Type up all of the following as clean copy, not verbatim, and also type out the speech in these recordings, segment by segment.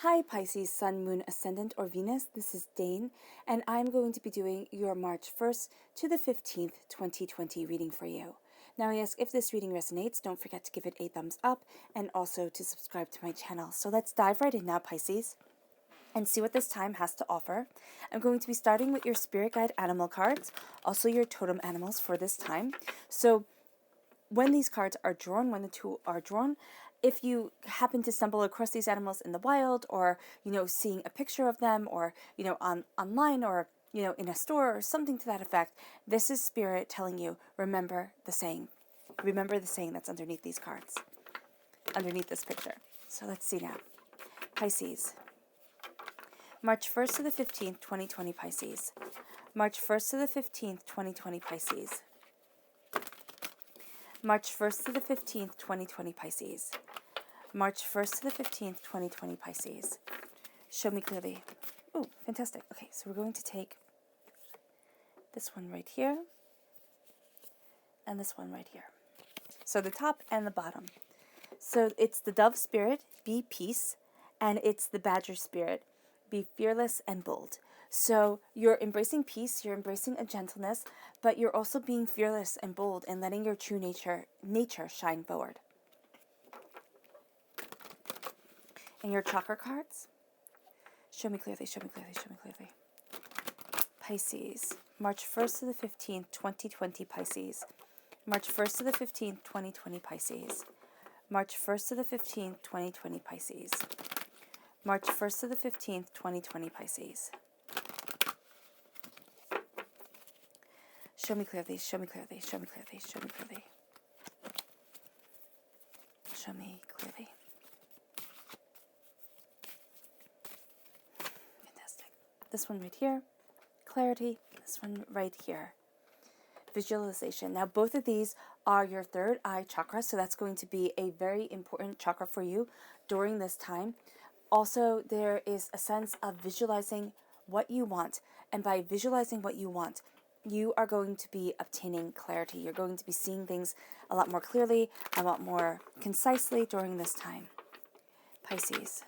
Hi Pisces, Sun, Moon, Ascendant, or Venus. This is Dane, and I'm going to be doing your March 1st to the 15th, 2020 reading for you. Now I ask if this reading resonates, don't forget to give it a thumbs up and also to subscribe to my channel. So let's dive right in now, Pisces, and see what this time has to offer. I'm going to be starting with your Spirit Guide Animal cards, also your Totem Animals for this time. So when these cards are drawn, when the two are drawn, if you happen to stumble across these animals in the wild, or seeing a picture of them, or online, or in a store or something to that effect, this is Spirit telling you, remember the saying that's underneath these cards, underneath this picture. So let's see now. Pisces, March 1st to the 15th, 2020 Pisces. March 1st to the 15th, 2020 Pisces. March 1st to the 15th, 2020 Pisces. March 1st to the 15th, 2020 Pisces. Show me clearly. Oh, fantastic. Okay, so we're going to take this one right here and this one right here. So the top and the bottom. So it's the Dove Spirit, be peace, and it's the Badger Spirit, be fearless and bold. So you're embracing peace, you're embracing a gentleness, but you're also being fearless and bold and letting your true nature shine forward. And your chakra cards, show me clearly, show me clearly, show me clearly. Pisces, March 1st to the 15th, 2020 Pisces. March 1st to the 15th, 2020 Pisces. March 1st to the 15th, 2020 Pisces. March 1st to the 15th, 2020 Pisces. Show me clearly, show me clearly, show me clearly, show me clearly. Show me clearly. Fantastic. This one right here, clarity. This one right here, visualization. Now both of these are your third eye chakra, so that's going to be a very important chakra for you during this time. Also, there is a sense of visualizing what you want, and by visualizing what you want, you are going to be obtaining clarity. You're going to be seeing things a lot more clearly, a lot more concisely during this time. Pisces,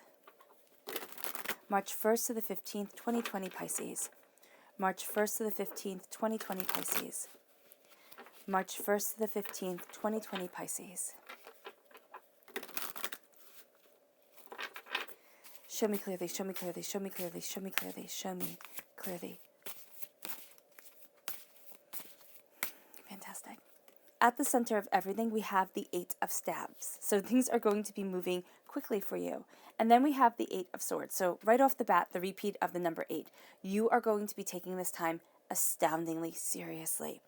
March 1st to the 15th, 2020 Pisces. March 1st to the 15th, 2020 Pisces. March 1st to the 15th, 2020 Pisces. Show me clearly, show me clearly, show me clearly, show me clearly, show me clearly. Fantastic. At the center of everything, we have the Eight of Staves. So things are going to be moving quickly for you. And then we have the Eight of Swords. So right off the bat, the repeat of the number 8. You are going to be taking this time astoundingly seriously.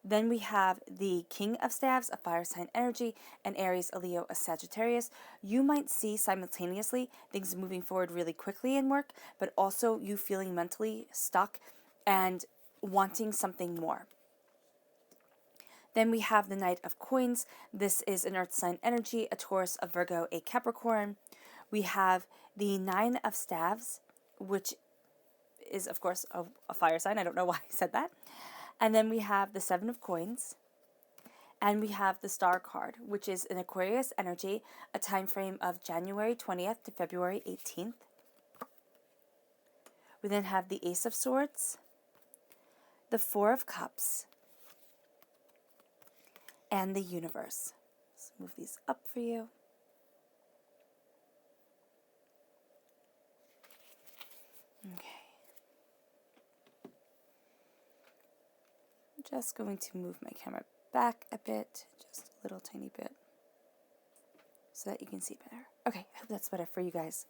Then we have the King of Staves, a fire sign energy, and Aries, a Leo, a Sagittarius. You might see simultaneously things moving forward really quickly in work, but also you feeling mentally stuck and wanting something more. Then we have the Knight of Coins. This is an earth sign energy, a Taurus, a Virgo, a Capricorn. We have the Nine of Staves, which is, of course, a fire sign. I don't know why I said that. And then we have the Seven of Coins. And we have the Star card, which is an Aquarius energy, a time frame of January 20th to February 18th. We then have the Ace of Swords, the Four of Cups, and the Universe. Let's move these up for you. Okay. I'm just going to move my camera back a bit, just a little tiny bit, so that you can see better. Okay, I hope that's better for you guys.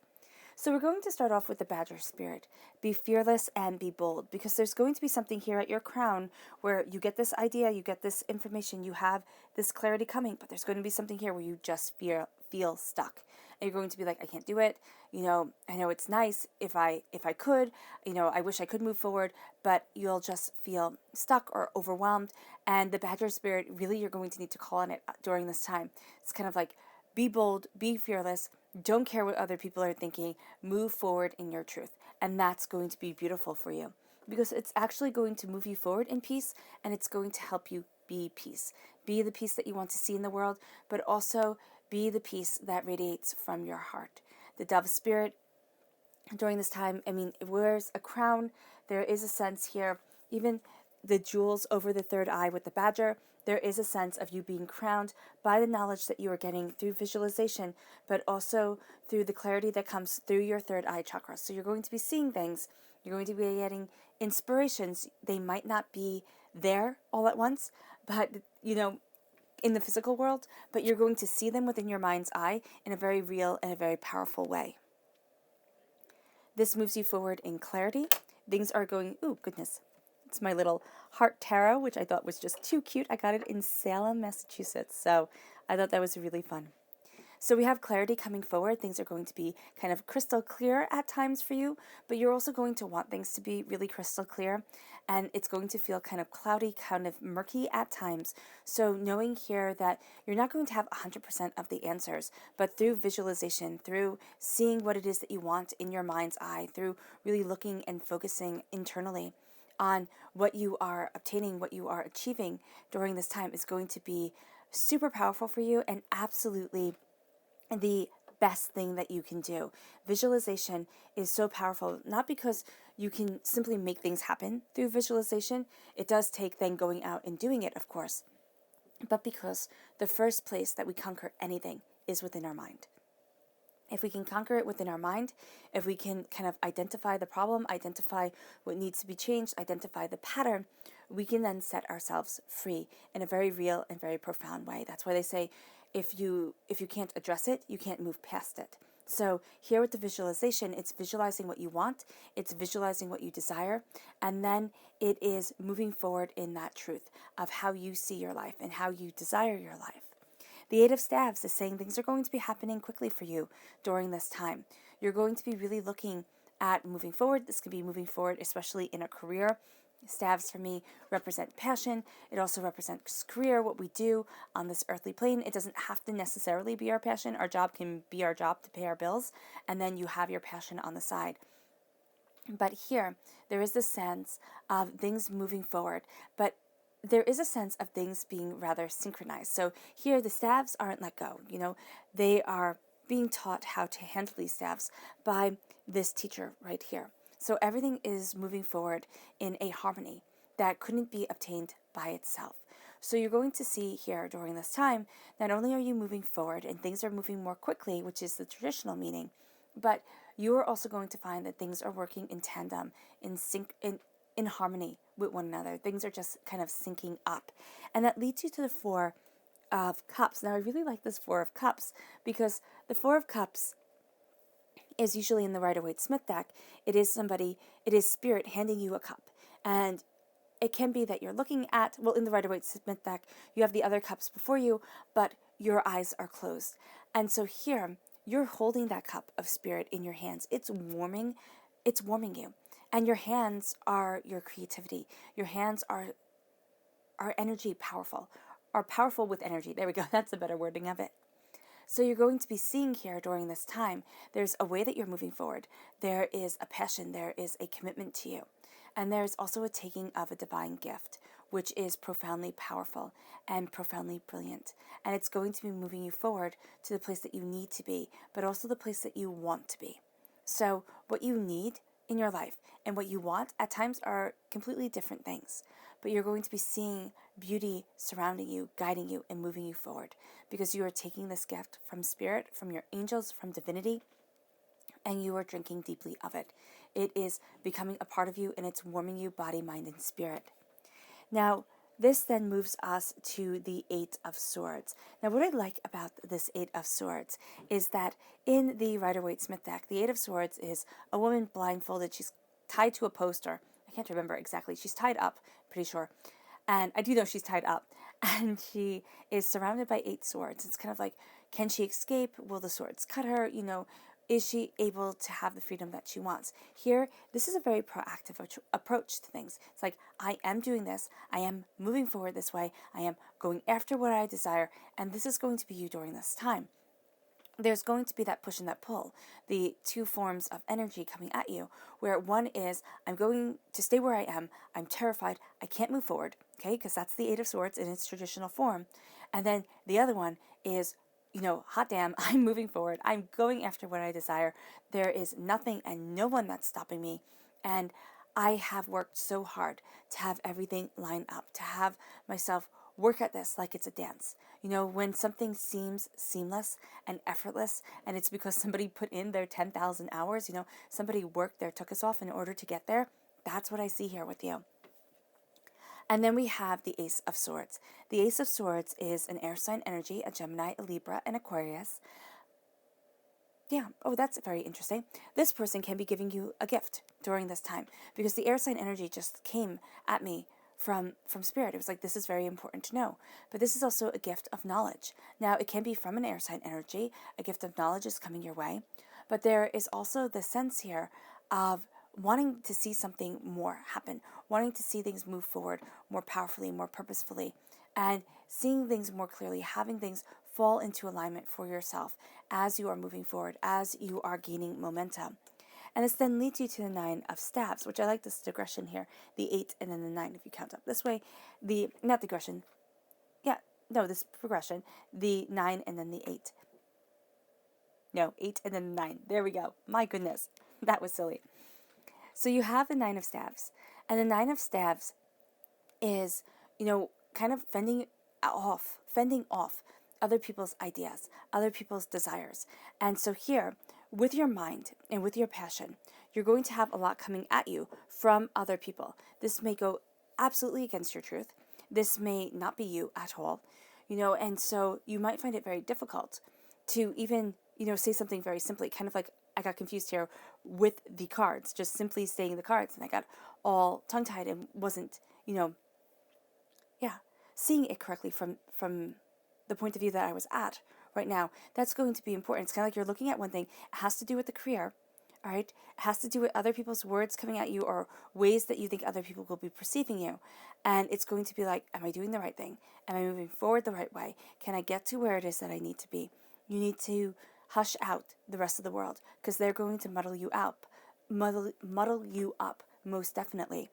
So we're going to start off with the Badger Spirit. Be fearless and be bold, because there's going to be something here at your crown where you get this idea, you get this information, you have this clarity coming, but there's going to be something here where you just feel stuck. And you're going to be like, I can't do it. I know it's nice if I could, I wish I could move forward, but you'll just feel stuck or overwhelmed. And the Badger Spirit, really, you're going to need to call on it during this time. It's kind of like, be bold, be fearless, don't care what other people are thinking, move forward in your truth. And that's going to be beautiful for you, because it's actually going to move you forward in peace, and it's going to help you be peace. Be the peace that you want to see in the world, but also be the peace that radiates from your heart. The dove spirit during this time, it wears a crown. There is a sense here, even the jewels over the third eye with the badger, there is a sense of you being crowned by the knowledge that you are getting through visualization, but also through the clarity that comes through your third eye chakra. So you're going to be seeing things, you're going to be getting inspirations. They might not be there all at once, but, in the physical world, but you're going to see them within your mind's eye in a very real and a very powerful way. This moves you forward in clarity. Things are going, ooh, goodness. It's my little heart tarot, which I thought was just too cute. I got it in Salem, Massachusetts, so I thought that was really fun. So we have clarity coming forward. Things are going to be kind of crystal clear at times for you, but you're also going to want things to be really crystal clear, and it's going to feel kind of cloudy, kind of murky at times. So knowing here that you're not going to have 100% of the answers, but through visualization, through seeing what it is that you want in your mind's eye, through really looking and focusing internally on what you are obtaining, what you are achieving during this time is going to be super powerful for you and absolutely the best thing that you can do. Visualization is so powerful, not because you can simply make things happen through visualization. It does take then going out and doing it, of course, but because the first place that we conquer anything is within our mind. If we can conquer it within our mind, if we can kind of identify the problem, identify what needs to be changed, identify the pattern, we can then set ourselves free in a very real and very profound way. That's why they say if you can't address it, you can't move past it. So here with the visualization, it's visualizing what you want, it's visualizing what you desire, and then it is moving forward in that truth of how you see your life and how you desire your life. The Eight of Staves is saying things are going to be happening quickly for you during this time. You're going to be really looking at moving forward. This could be moving forward, especially in a career. Staves for me represent passion. It also represents career, what we do on this earthly plane. It doesn't have to necessarily be our passion. Our job can be our job to pay our bills, and then you have your passion on the side. But here, there is this sense of things moving forward, but there is a sense of things being rather synchronized. So here, the staves aren't let go. They are being taught how to handle these staves by this teacher right here. So everything is moving forward in a harmony that couldn't be obtained by itself. So you're going to see here during this time, not only are you moving forward and things are moving more quickly, which is the traditional meaning, but you are also going to find that things are working in tandem, in sync, in harmony with one another. Things are just kind of syncing up. And that leads you to the Four of Cups. Now, I really like this Four of Cups because the Four of Cups is usually in the Rider-Waite-Smith deck. It is spirit handing you a cup. And it can be that you're looking at, in the Rider-Waite-Smith deck, you have the other cups before you, but your eyes are closed. And so here, you're holding that cup of spirit in your hands. It's warming you. And your hands are your creativity. Your hands are energy powerful, are powerful with energy. There we go. That's a better wording of it. So you're going to be seeing here during this time, there's a way that you're moving forward. There is a passion. There is a commitment to you. And there's also a taking of a divine gift, which is profoundly powerful and profoundly brilliant. And it's going to be moving you forward to the place that you need to be, but also the place that you want to be. So what you need in your life and what you want at times are completely different things. But you're going to be seeing beauty surrounding you, guiding you, and moving you forward because you are taking this gift from spirit, from your angels, from divinity, and you are drinking deeply of it. It is becoming a part of you, and it's warming you body, mind, and spirit. Now, this then moves us to the Eight of Swords. Now, what I like about this Eight of Swords is that in the Rider-Waite-Smith deck, the Eight of Swords is a woman blindfolded. She's tied to a poster. I can't remember exactly. She's tied up, pretty sure. And I do know she's tied up. And she is surrounded by 8 swords. It's kind of like, can she escape? Will the swords cut her? Is she able to have the freedom that she wants? Here, this is a very proactive approach to things. It's like, I am doing this. I am moving forward this way. I am going after what I desire. And this is going to be you during this time. There's going to be that push and that pull, the two forms of energy coming at you, where one is, I'm going to stay where I am, I'm terrified, I can't move forward, okay, because that's the Eight of Swords in its traditional form. And then the other one is, hot damn, I'm moving forward. I'm going after what I desire. There is nothing and no one that's stopping me. And I have worked so hard to have everything line up, to have myself work at this like it's a dance. When something seems seamless and effortless, and it's because somebody put in their 10,000 hours, somebody worked their took us off in order to get there. That's what I see here with you. And then we have the Ace of Swords. The Ace of Swords is an air sign energy, a Gemini, a Libra, and Aquarius. Yeah, oh, that's very interesting. This person can be giving you a gift during this time because the air sign energy just came at me from spirit. It was like, this is very important to know. But this is also a gift of knowledge. Now, it can be from an air sign energy. A gift of knowledge is coming your way. But there is also the sense here of wanting to see something more happen, wanting to see things move forward more powerfully, more purposefully, and seeing things more clearly, having things fall into alignment for yourself as you are moving forward, as you are gaining momentum. And this then leads you to the 9 of Staves, which I like this digression here, the 8 and then the 9 if you count up this way. Not digression, this progression, the 9 and then the 8. No, 8 and then the 9. There we go. My goodness, that was silly. So you have the 9 of Staves, and the 9 of Staves is, kind of fending off other people's ideas, other people's desires. And so here, with your mind and with your passion, you're going to have a lot coming at you from other people. This may go absolutely against your truth. This may not be you at all, and so you might find it very difficult to even, say something very simply, kind of like I got confused here with the cards, just simply saying the cards, and I got all tongue-tied and wasn't, seeing it correctly from the point of view that I was at right now. That's going to be important. It's kind of like you're looking at one thing. It has to do with the career, all right? It has to do with other people's words coming at you or ways that you think other people will be perceiving you. And it's going to be like, am I doing the right thing? Am I moving forward the right way? Can I get to where it is that I need to be? You need to hush out the rest of the world because they're going to muddle you up, most definitely.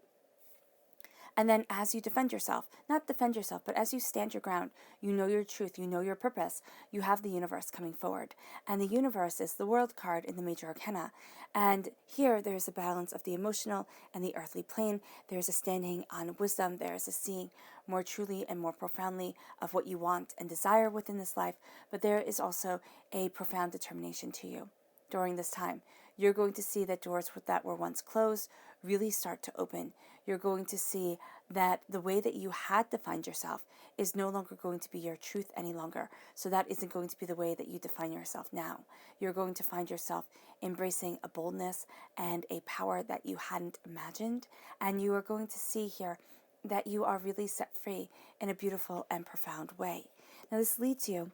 And then as you defend yourself, not defend yourself, but as you stand your ground, you know your truth, you know your purpose, you have the universe coming forward. And the universe is the world card in the major arcana. And here there's a balance of the emotional and the earthly plane. There's a standing on wisdom. There's a seeing more truly and more profoundly of what you want and desire within this life. But there is also a profound determination to you during this time. You're going to see that doors that were once closed really start to open. You're going to see that the way that you had defined yourself is no longer going to be your truth any longer. So that isn't going to be the way that you define yourself now. You're going to find yourself embracing a boldness and a power that you hadn't imagined. And you are going to see here that you are really set free in a beautiful and profound way. Now this leads you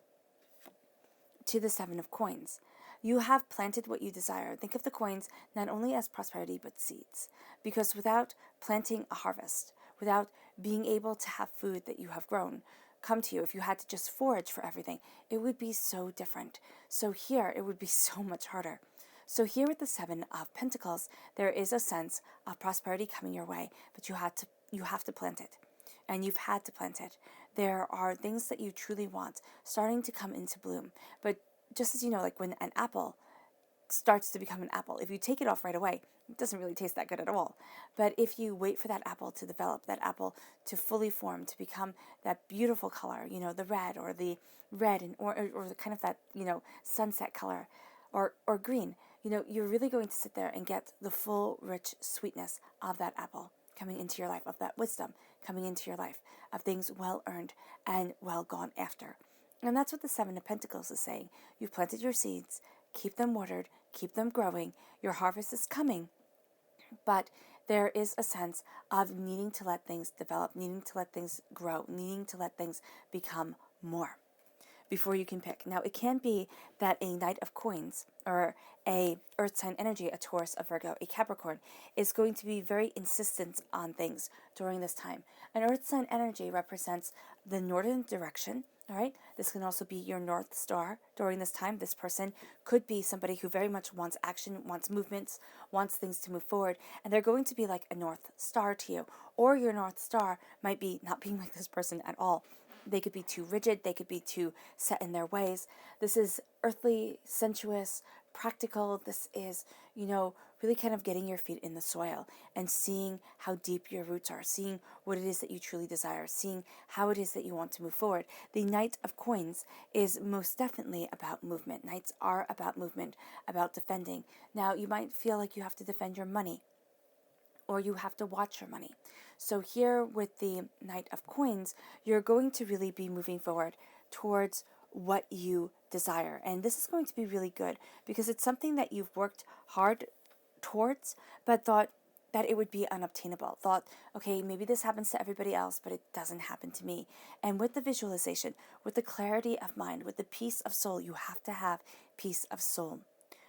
to the 7 of Coins. You have planted what you desire. Think of the coins not only as prosperity, but seeds. Because without planting a harvest, without being able to have food that you have grown come to you, if you had to just forage for everything, it would be so different. So here, it would be so much harder. So here with the 7 of Pentacles, there is a sense of prosperity coming your way, but you have to plant it. And you've had to plant it. There are things that you truly want starting to come into bloom. But just as like when an apple starts to become an apple, if you take it off right away, it doesn't really taste that good at all. But if you wait for that apple to develop, that apple to fully form, to become that beautiful color, the red or the red and or the kind of that, sunset color or green, you're really going to sit there and get the full, rich sweetness of that apple coming into your life, of that wisdom coming into your life, of things well earned and well gone after. And that's what the 7 of Pentacles is saying. You've planted your seeds, keep them watered, keep them growing. Your harvest is coming, but there is a sense of needing to let things develop, needing to let things grow, needing to let things become more before you can pick. Now, it can be that a Knight of Coins or a Earth sign energy, a Taurus, a Virgo, a Capricorn, is going to be very insistent on things during this time. An Earth sign energy represents the northern direction. All right, this can also be your North Star during this time. This person could be somebody who very much wants action, wants movements, wants things to move forward, and they're going to be like a North Star to you. Or your North Star might be not being like this person at all. They could be too rigid. They could be too set in their ways. This is earthly, sensuous, practical. This is, really kind of getting your feet in the soil and seeing how deep your roots are, seeing what it is that you truly desire, seeing how it is that you want to move forward. The Knight of Coins is most definitely about movement. Knights are about movement, about defending. Now, you might feel like you have to defend your money, or you have to watch your money. So here with the Knight of Coins, you're going to really be moving forward towards what you desire. And this is going to be really good because it's something that you've worked hard towards, but thought that it would be unobtainable. Thought, okay, maybe this happens to everybody else, but it doesn't happen to me. And with the visualization, with the clarity of mind, with the peace of soul, you have to have peace of soul.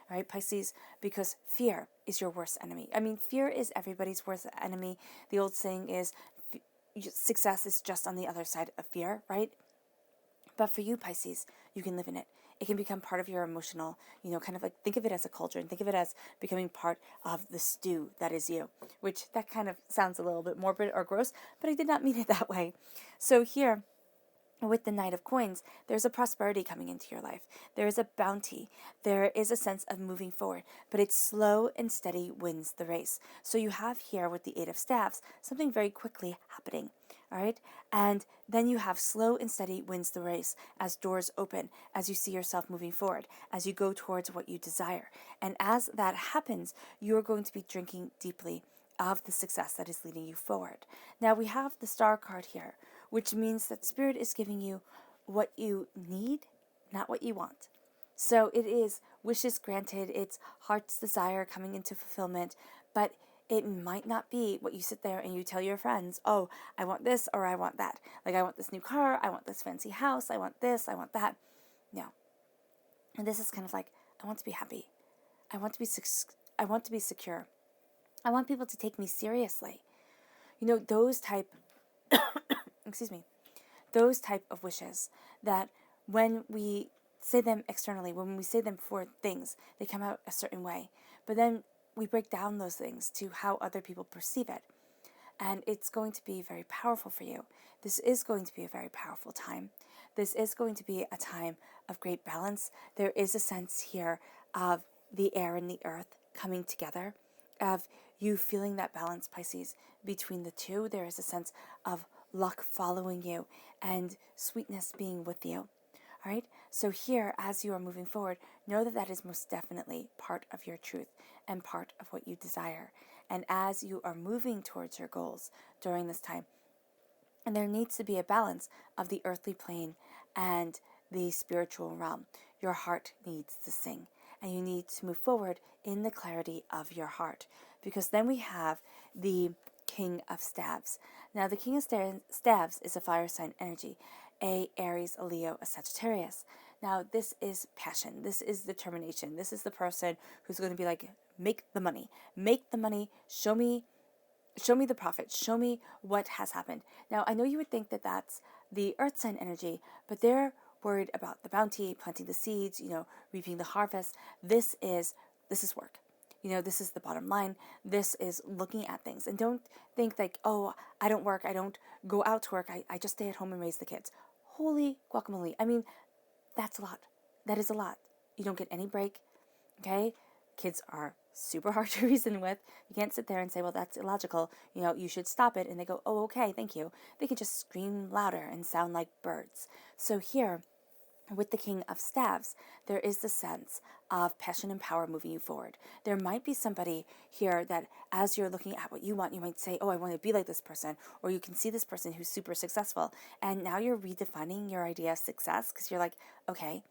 All right, Pisces, because fear is your worst enemy. I mean, fear is everybody's worst enemy. The old saying is, success is just on the other side of fear, right? But for you, Pisces, you can live in it. It can become part of your emotional, kind of like, think of it as a cauldron. Think of it as becoming part of the stew that is you, which that kind of sounds a little bit morbid or gross, but I did not mean it that way. So here, with the Knight of Coins, there's a prosperity coming into your life. There is a bounty. There is a sense of moving forward, but it's slow and steady wins the race. So you have here with the Eight of Staves, something very quickly happening. All right. And then you have slow and steady wins the race as doors open, as you see yourself moving forward, as you go towards what you desire. And as that happens, you're going to be drinking deeply of the success that is leading you forward. Now we have the Star card here, which means that Spirit is giving you what you need, not what you want. So it is wishes granted, it's heart's desire coming into fulfillment, but it might not be what you sit there and you tell your friends, oh, I want this or I want that. Like, I want this new car, I want this fancy house, I want this, I want that. No. And this is kind of like, I want to be happy. I want to be secure. I want people to take me seriously. Those type excuse me, those type of wishes that when we say them externally, when we say them for things, they come out a certain way. But then we break down those things to how other people perceive it. And it's going to be very powerful for you. This is going to be a very powerful time. This is going to be a time of great balance. There is a sense here of the air and the earth coming together, of you feeling that balance, Pisces, between the two. There is a sense of luck following you and sweetness being with you. All right. So here, as you are moving forward, know that that is most definitely part of your truth and part of what you desire. And as you are moving towards your goals during this time, and there needs to be a balance of the earthly plane and the spiritual realm. Your heart needs to sing, and you need to move forward in the clarity of your heart, because then we have the King of Staves. Now, the King of Staves is a fire sign energy, a Aries, a Leo, a Sagittarius. Now, this is passion. This is determination. This is the person who's going to be like, make the money, show me the profit, show me what has happened. Now, I know you would think that that's the earth sign energy, but they're worried about the bounty, planting the seeds, reaping the harvest. This is work. This is the bottom line. This is looking at things. And don't think like, oh, I don't work. I don't go out to work. I just stay at home and raise the kids. Holy guacamole. I mean, that's a lot. That is a lot. You don't get any break. Okay? Kids are super hard to reason with. You can't sit there and say, well, that's illogical. You should stop it. And they go, oh, okay, thank you. They can just scream louder and sound like birds. So here, with the King of Staves, there is the sense of passion and power moving you forward. There might be somebody here that as you're looking at what you want, you might say, oh, I want to be like this person. Or you can see this person who's super successful. And now you're redefining your idea of success because you're like, okay,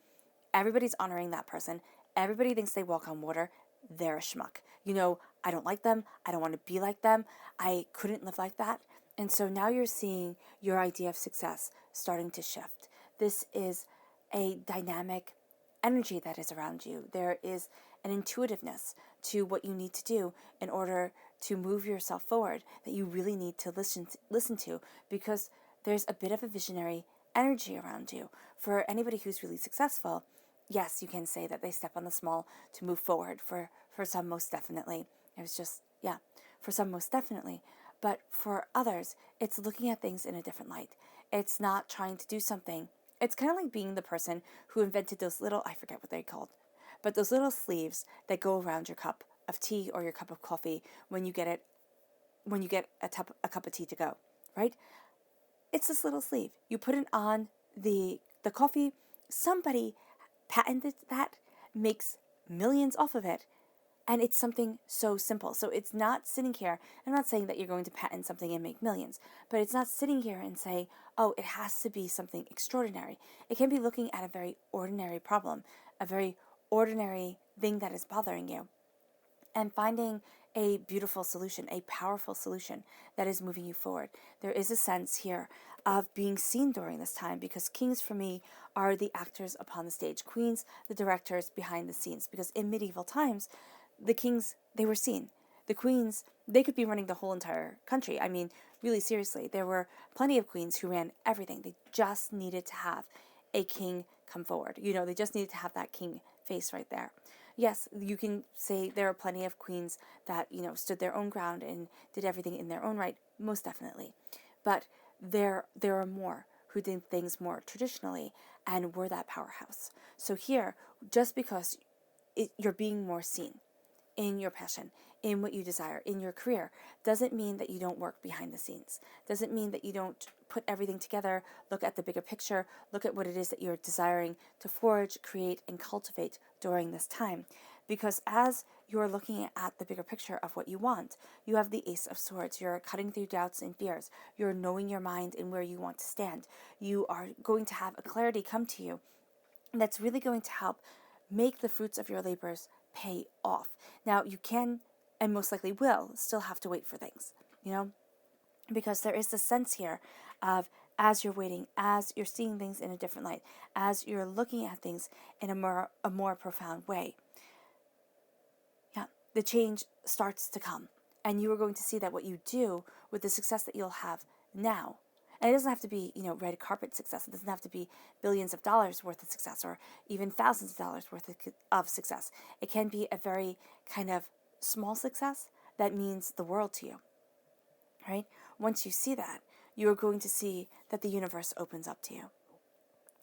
everybody's honoring that person. Everybody thinks they walk on water. They're a schmuck. I don't like them. I don't want to be like them. I couldn't live like that. And so now you're seeing your idea of success starting to shift. This is a dynamic energy that is around you. There is an intuitiveness to what you need to do in order to move yourself forward that you really need to listen to because there's a bit of a visionary energy around you. For anybody who's really successful, yes, you can say that they step on the small to move forward. For some, most definitely. For some, most definitely. But for others, it's looking at things in a different light. It's not trying to do something. It's kind of like being the person who invented those little, I forget what they're called, but those little sleeves that go around your cup of tea or your cup of coffee when you get a cup of tea to go, right? It's this little sleeve. You put it on the coffee. Somebody patented that, makes millions off of it, and it's something so simple. So it's not sitting here. I'm not saying that you're going to patent something and make millions, but it's not sitting here and saying, oh, it has to be something extraordinary. It can be looking at a very ordinary problem, a very ordinary thing that is bothering you, and finding a beautiful solution, a powerful solution that is moving you forward. There is a sense here of being seen during this time, because kings for me are the actors upon the stage, queens, the directors behind the scenes, because in medieval times, the kings, they were seen. The queens, they could be running the whole entire country. I mean, really seriously, there were plenty of queens who ran everything. They just needed to have a king come forward. They just needed to have that king face right there. Yes, you can say there are plenty of queens that, stood their own ground and did everything in their own right, most definitely. But there are more who did things more traditionally and were that powerhouse. So here, just because you're being more seen in your passion, in what you desire, in your career, doesn't mean that you don't work behind the scenes. Doesn't mean that you don't put everything together, look at the bigger picture, look at what it is that you're desiring to forge, create, and cultivate during this time. Because as you're looking at the bigger picture of what you want, you have the Ace of Swords. You're cutting through doubts and fears. You're knowing your mind and where you want to stand. You are going to have a clarity come to you that's really going to help make the fruits of your labors pay off. Now, you can, and most likely will, still have to wait for things, because there is the sense here of, as you're waiting, as you're seeing things in a different light, as you're looking at things in a more profound way, the change starts to come. And you are going to see that what you do with the success that you'll have now, and it doesn't have to be, red carpet success. It doesn't have to be billions of dollars worth of success or even thousands of dollars worth of success. It can be a very kind of small success that means the world to you, right? Once you see that, you are going to see that the universe opens up to you.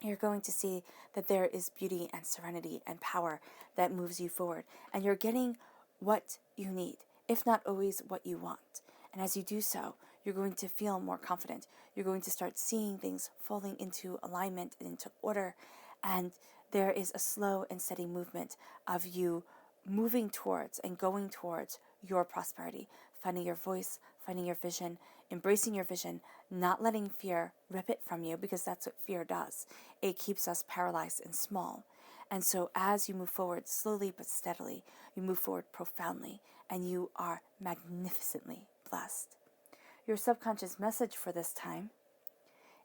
You're going to see that there is beauty and serenity and power that moves you forward. And you're getting what you need, if not always what you want. And as you do so, you're going to feel more confident. You're going to start seeing things falling into alignment and into order. And there is a slow and steady movement of you moving towards and going towards your prosperity, finding your voice, finding your vision, embracing your vision, not letting fear rip it from you, because that's what fear does. It keeps us paralyzed and small. And so as you move forward slowly but steadily, you move forward profoundly, and you are magnificently blessed. Your subconscious message for this time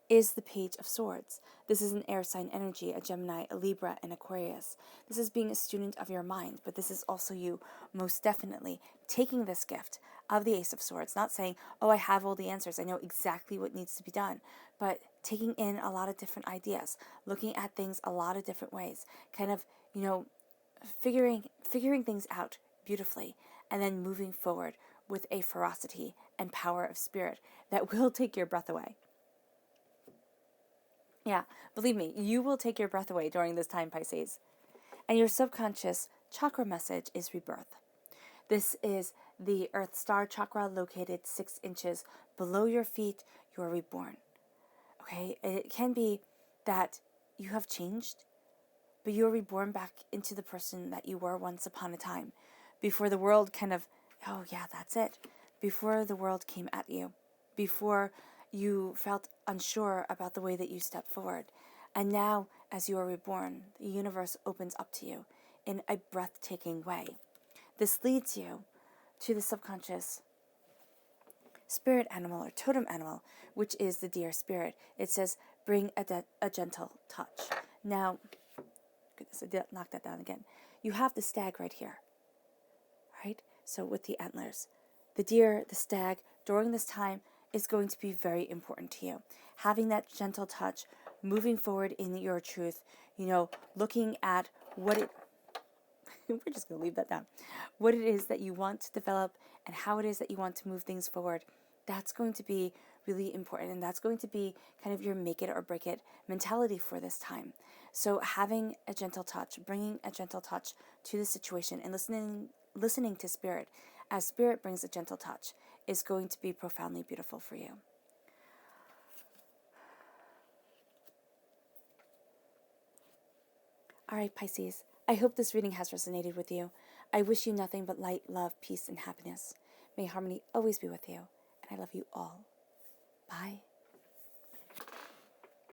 is the Page of Swords. This is an air sign energy, a Gemini, a Libra, and Aquarius. This is being a student of your mind, but this is also you most definitely taking this gift of the Ace of Swords, not saying, oh, I have all the answers, I know exactly what needs to be done, but taking in a lot of different ideas, looking at things a lot of different ways, kind of, figuring things out beautifully, and then moving forward with a ferocity and power of spirit that will take your breath away. Yeah, believe me, you will take your breath away during this time, Pisces. And your subconscious chakra message is rebirth. This is the Earth Star chakra located 6 inches below your feet. You are reborn. Okay, it can be that you have changed, but you are reborn back into the person that you were once upon a time, before the world kind of, oh yeah, that's it, before the world came at you, before you felt unsure about the way that you stepped forward. And now, as you are reborn, the universe opens up to you in a breathtaking way. This leads you to the subconscious spirit animal or totem animal, which is the deer spirit. It says, bring a gentle touch. Now, goodness, I did knock that down again. You have the stag right here, right? So with the antlers, the deer, the stag, during this time is going to be very important to you. Having that gentle touch, moving forward in your truth, looking at what it, we're just going to leave that down, what it is that you want to develop and how it is that you want to move things forward. That's going to be really important. And that's going to be kind of your make it or break it mentality for this time. So having a gentle touch, bringing a gentle touch to the situation, and listening to Spirit as Spirit brings a gentle touch is going to be profoundly beautiful for you. All right, Pisces, I hope this reading has resonated with you. I wish you nothing but light, love, peace, and happiness. May harmony always be with you, and I love you all. Bye.